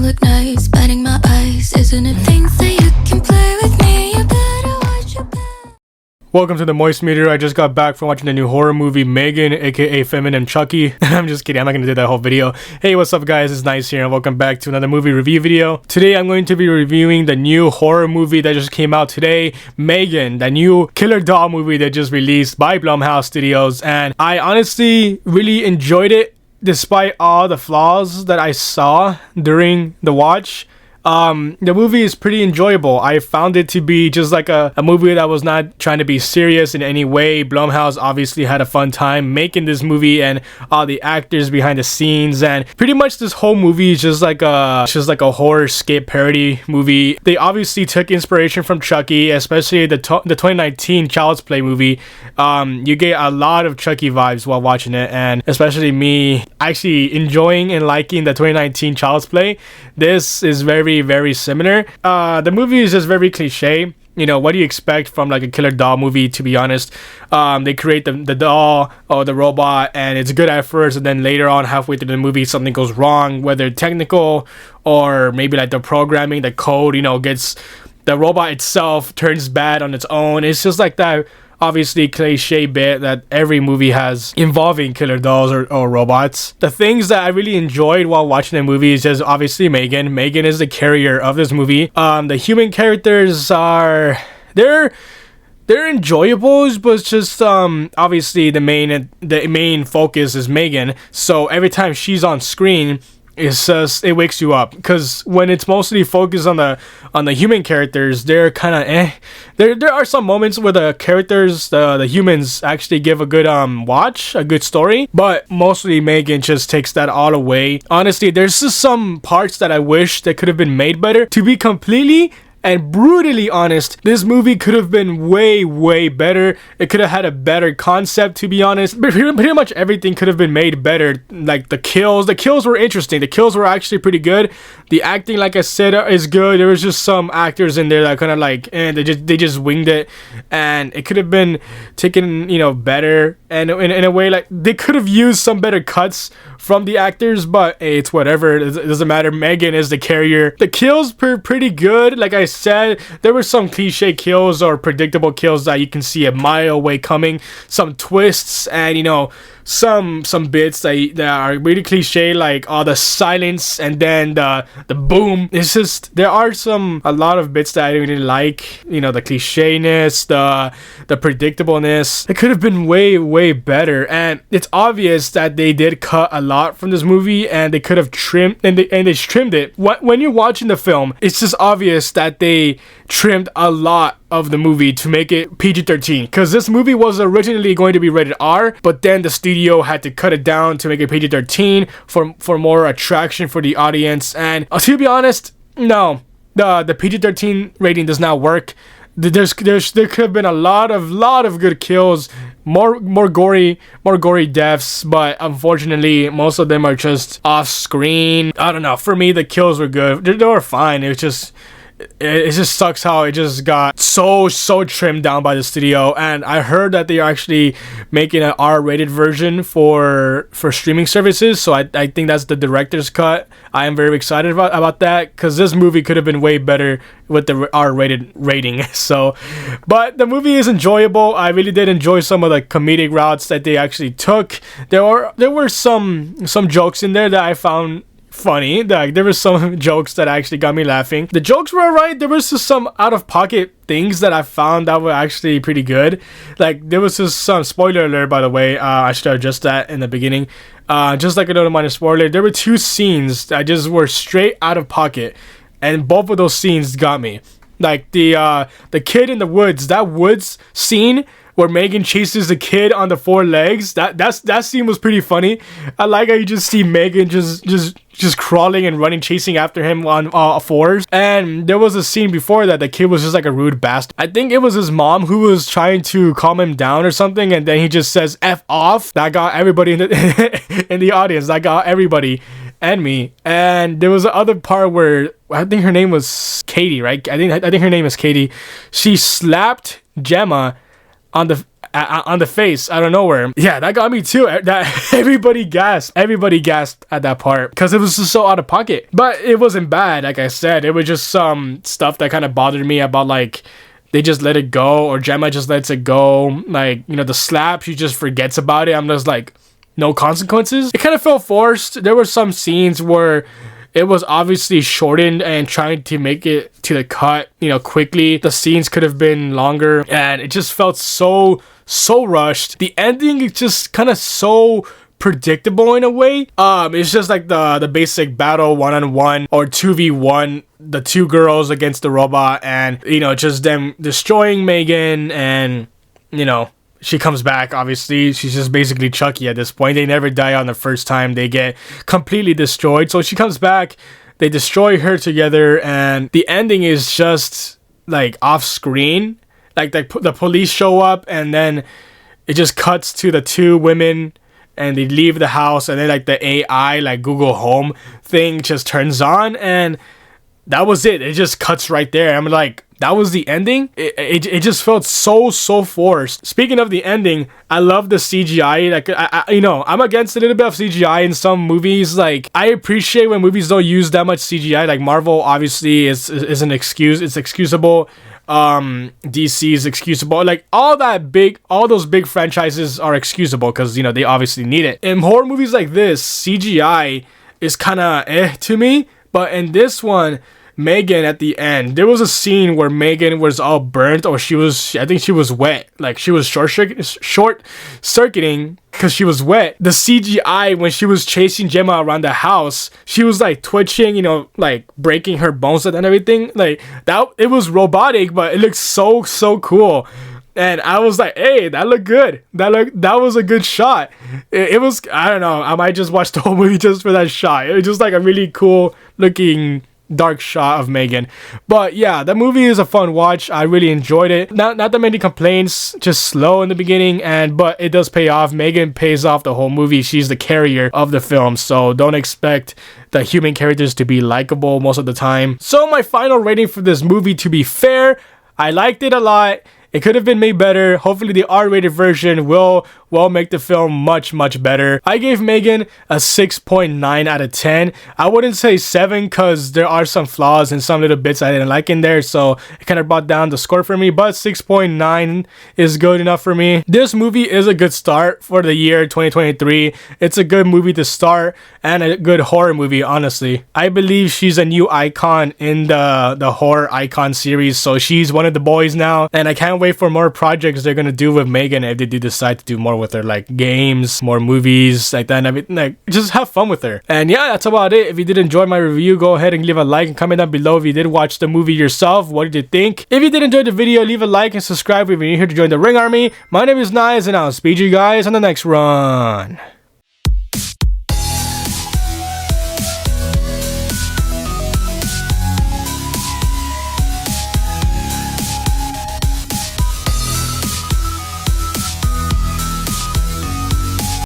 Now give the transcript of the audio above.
look nice, batting my eyes. Isn't it things that you can play with me? You better watch your back. Welcome to the Moist Meter. I just got back from watching the new horror movie M3GAN, aka Feminine Chucky. I'm just kidding, I'm not gonna do that whole video. Hey, what's up guys, it's Nice here and welcome back to another movie review video. Today I'm going to be reviewing the new horror movie that just came out today, M3GAN, the new killer doll movie that just released by Blumhouse Studios, and I honestly really enjoyed it despite all the flaws that I saw during the watch. The movie is pretty enjoyable. I found it to be just like a movie that was not trying to be serious in any way. Blumhouse obviously had a fun time making this movie and all the actors behind the scenes, and pretty much this whole movie is just like a horror skit parody movie. They obviously took inspiration from Chucky, especially the 2019 Child's Play movie. You get a lot of Chucky vibes while watching it, and especially me actually enjoying and liking the 2019 Child's Play. This is very similar. The movie is just very cliche. You know, what do you expect from like a killer doll movie, to be honest? They create the doll or the robot and it's good at first, and then later on halfway through the movie something goes wrong, whether technical or maybe like the programming, the code, you know, gets the robot itself turns bad on its own. It's just like that obviously cliche bit that every movie has involving killer dolls or robots. The things that I really enjoyed while watching the movie is just obviously M3GAN. M3GAN is the carrier of this movie. The human characters are they're enjoyable, but it's just obviously the main focus is M3GAN. So every time she's on screen, it's just, it wakes you up, because when it's mostly focused on the human characters, they're kind of there are some moments where the characters, the humans actually give a good a good story, but mostly M3GAN just takes that all away. Honestly, there's just some parts that I wish that could have been made better. To be completely and brutally honest, this movie could have been way better. It could have had a better concept, to be honest. Pretty much everything could have been made better. Like the kills were interesting. The kills were actually pretty good. The acting, like I said, is good. There was just some actors in there that kind of like, they just winged it, and it could have been taken, you know, better. And in a way, like they could have used some better cuts from the actors, but hey, it's whatever. It doesn't matter. M3GAN is the carrier. The kills were pretty good. Like I said, there were some cliche kills or predictable kills that you can see a mile away coming. Some twists and, you know, some bits that are really cliche, like all the silence and then the boom. It's just, there are a lot of bits that I really like. You know, the clichéness, the predictableness. It could have been way better, and it's obvious that they did cut a lot from this movie, and they could have trimmed and they trimmed it. When you're watching the film, it's just obvious that they trimmed a lot of the movie to make it PG-13, because this movie was originally going to be rated R, but then the studio had to cut it down to make it PG-13 for more attraction for the audience. And to be honest, no, the PG-13 rating does not work. There could have been a lot of good kills, more gory deaths, but unfortunately most of them are just off screen. I don't know, for me the kills were good. They were fine. It just sucks how it just got so trimmed down by the studio. And I heard that they are actually making an R-rated version for streaming services, so I think that's the director's cut. I am very excited about that, because this movie could have been way better with the R-rated rating. So, but the movie is enjoyable. I really did enjoy some of the comedic routes that they actually took. There were some jokes in there that I found funny. Like, there were some jokes that actually got me laughing. The jokes were alright. There was just some out-of-pocket things that I found that were actually pretty good. Like, there was just some spoiler alert, by the way. I should adjust that in the beginning. Just like another minor spoiler, there were two scenes that just were straight out of pocket, and both of those scenes got me. Like the kid in the woods, that woods scene where M3GAN chases the kid on the four legs. That scene was pretty funny. I like how you just see M3GAN just crawling and running, chasing after him on all fours. And there was a scene before that the kid was just like a rude bastard. I think it was his mom who was trying to calm him down or something, and then he just says F off. That got everybody in the audience. That got everybody and me. And there was the other part where I think her name was Katie, right? I think her name is Katie. She slapped Gemma on the face out of nowhere. Yeah, that got me too. That everybody gasped at that part because it was just so out of pocket. But it wasn't bad. Like I said, it was just some stuff that kind of bothered me about, like, they just let it go, or Gemma just lets it go. Like, you know, the slap, she just forgets about it. I'm just like, no consequences. It kind of felt forced. There were some scenes where it was obviously shortened and trying to make it to the cut, you know, quickly. The scenes could have been longer, and it just felt so rushed. The ending is just kind of so predictable in a way. It's just like the basic battle 1-on-1 or 2v1, the two girls against the robot, and, you know, just them destroying M3GAN, and, you know, she comes back. Obviously, she's just basically Chucky at this point. They never die on the first time. They get completely destroyed. So she comes back, they destroy her together, and the ending is just like off screen. Like the police show up, and then it just cuts to the two women, and they leave the house, and then like the AI, like Google Home thing, just turns on, and that was it. It just cuts right there. I'm like, that was the ending? It just felt so forced. Speaking of the ending, I love the CGI. Like, you know, I'm against a little bit of CGI in some movies. Like, I appreciate when movies don't use that much CGI. Like, Marvel obviously is an excuse. It's excusable. DC is excusable. Like, all those big franchises are excusable because, you know, they obviously need it. In horror movies like this, CGI is kind of to me. But in this one, M3GAN at the end, there was a scene where M3GAN was all burnt, or I think she was wet. Like, she was short circuiting because she was wet. The CGI, when she was chasing Gemma around the house, she was like twitching, you know, like breaking her bones and everything. Like, that, it was robotic, but it looked so cool. And I was like, hey, that looked good. That was a good shot. It was, I don't know, I might just watch the whole movie just for that shot. It was just like a really cool looking dark shot of M3GAN. But yeah, the movie is a fun watch. I really enjoyed it. Not that many complaints, just slow in the beginning, but it does pay off. M3GAN pays off the whole movie. She's the carrier of the film, so don't expect the human characters to be likable most of the time. So my final rating for this movie, to be fair, I liked it a lot. It could have been made better. Hopefully the R-rated version will make the film much better. I gave M3GAN a 6.9 out of 10. I wouldn't say 7 because there are some flaws and some little bits I didn't like in there, so it kind of brought down the score for me, but 6.9 is good enough for me. This movie is a good start for the year 2023. It's a good movie to start and a good horror movie, honestly. I believe she's a new icon in the horror icon series, so she's one of the boys now, and I can't wait for more projects they're gonna do with M3GAN if they do decide to do more with her, like games, more movies like that, and everything. Like, just have fun with her. And yeah, that's about it. If you did enjoy my review, go ahead and leave a like and comment down below if you did watch the movie yourself. What did you think? If you did enjoy the video, leave a like and subscribe if you're new here to join the Ring Army. My name is Nized, and I'll speak to you guys on the next run.